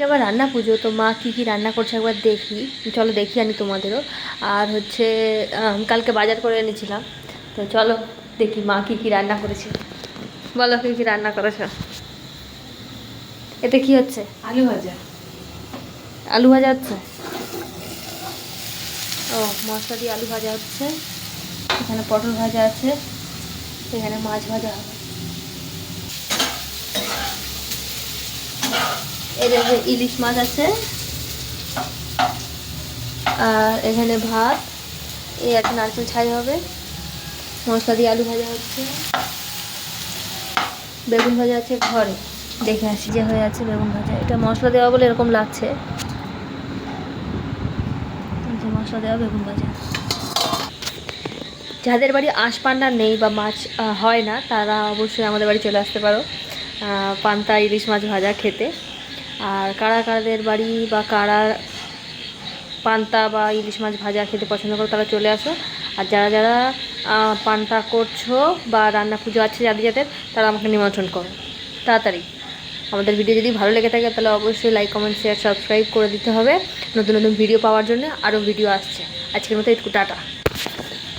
এবার রান্না পুজো, তো মা কী কী রান্না করছে একবার দেখি, চলো দেখি আনি তোমাদেরও। আর হচ্ছে কালকে বাজার করে এনেছিলাম, তো চলো দেখি মা কী কী রান্না করেছে। বলো কী কী রান্না করেছো? এতে কি হচ্ছে? আলু ভাজা। আলু ভাজা হচ্ছে? ও, মশলা দিয়ে আলু ভাজা হচ্ছে। এখানে পটল ভাজা আছে, এখানে মাছ ভাজা হবে। এই যে ইলিশ মাছ আছে, আর এখানে ভাত, এই একটা নারকেল ছাই হবে, মশলা দিয়ে আলু ভাজা হচ্ছে, বেগুন ভাজা আছে ঘরে, দেখে আসি যে হয়ে আছে বেগুন ভাজা। এটা মশলা দেওয়া বলে এরকম লাগছে, মশলা দেওয়া বেগুন ভাজা। যাদের বাড়ি আঁশপান্না নেই বা মাছ হয় না, তারা অবশ্যই আমাদের বাড়ি চলে আসতে পারো পান্তা ইলিশ মাছ ভাজা খেতে। আর কাদের বাড়ি বা কারা পান্তা বা ইলিশ মাছ ভাজা খেতে পছন্দ করো, তারা চলে আসো। আর যারা যারা পান্তা করছো বা রান্না পুজো আছে যাদের, তারা আমাকে নিমন্ত্রণ করো তাড়াতাড়ি। আমাদের ভিডিও যদি ভালো লেগে থাকে তাহলে অবশ্যই লাইক, কমেন্ট, শেয়ার, সাবস্ক্রাইব করে দিতে হবে। নতুন নতুন ভিডিও পাওয়ার জন্য আরও ভিডিও আসছে। আজকের মতো একটু টাটা।